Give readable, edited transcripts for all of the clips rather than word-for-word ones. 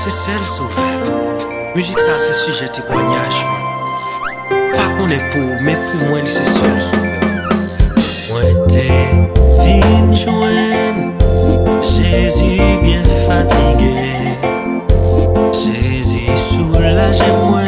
c'est celle sauvée. Musique ça c'est sujet témoignage. Pas qu'on est pour, mais pour moi c'est seul sauveur. Moi t'es vine joindre Jésus bien fatigué. Jésus soulagé moi.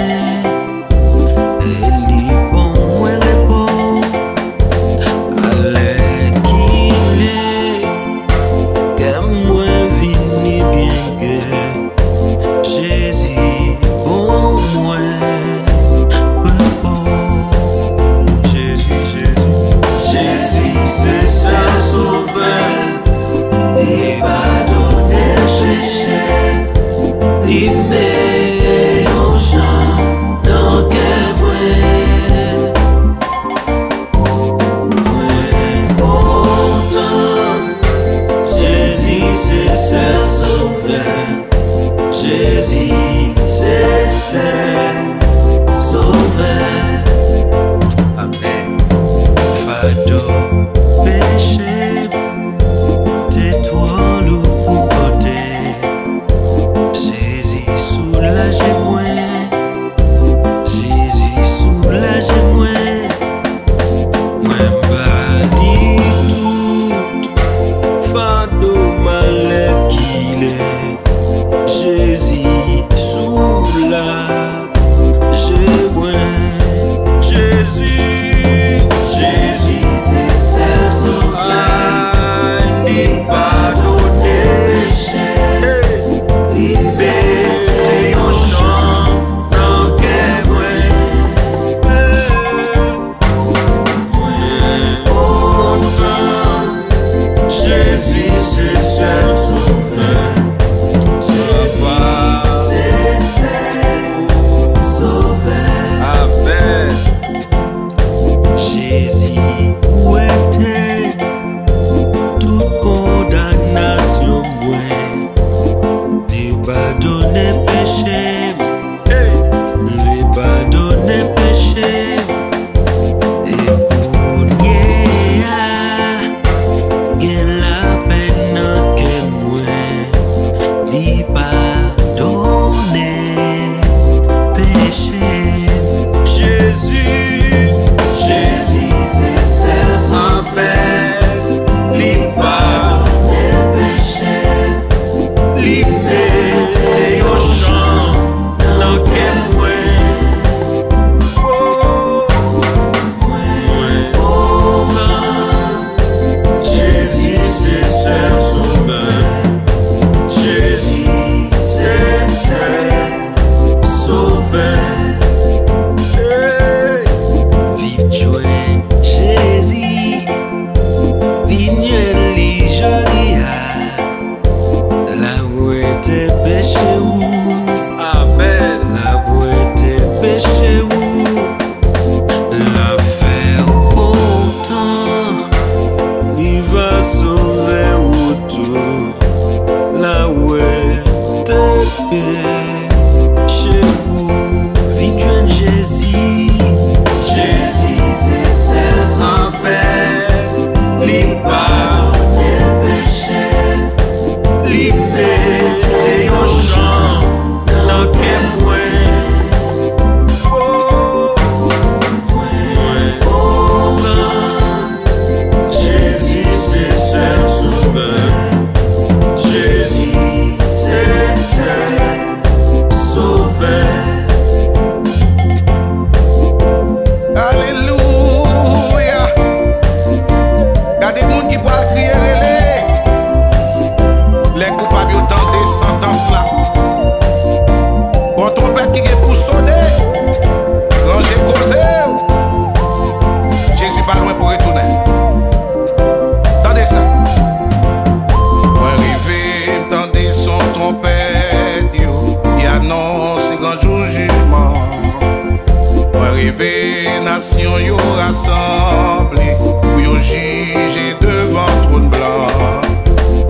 Nation yo rassemblé pour yo juger devant trône blanc.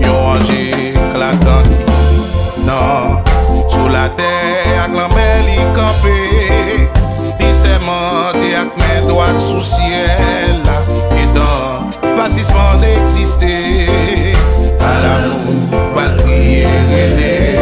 Yo ange éclatant non sur la terre avec l'embelle y campé. Li sermenté avec main droite sous ciel là et dans passissement d'exister. À l'amour pas crier les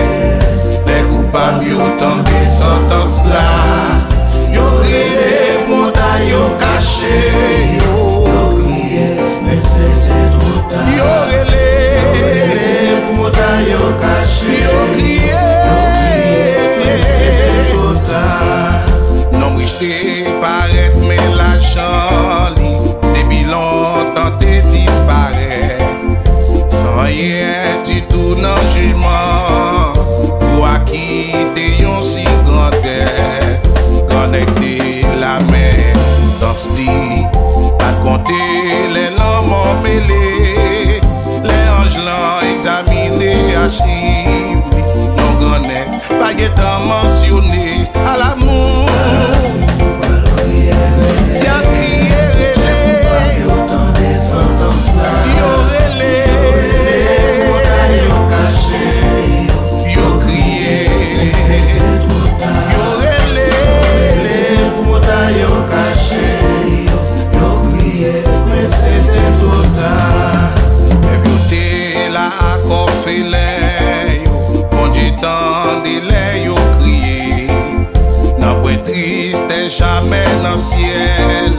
triste jamais dans le ciel.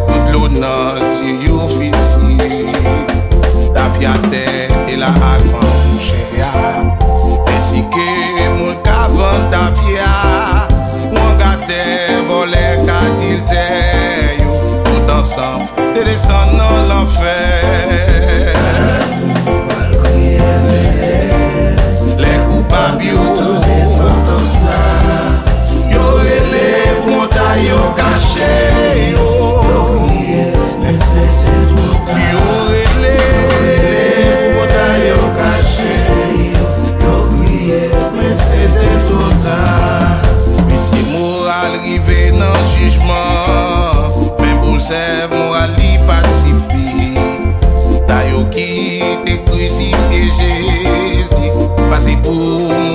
Tout l'eau dans les yeux officiers. La fierté et la accrochée. Ainsi que mon cavant d'avia. Mon gâté volé qu'adilté. Tout ensemble, de descendre dans l'enfer. Les coupables, yo relé pour monter, yo caché, yo mais c'était trop tard. Yo relé pour monter, yo caché, yo crié, mais c'était trop tard. Mais si moral arrivé dans le jugement, même pour ça, moral y pacifié. T'as yo qui t'es crucifié, Jésus, passé pour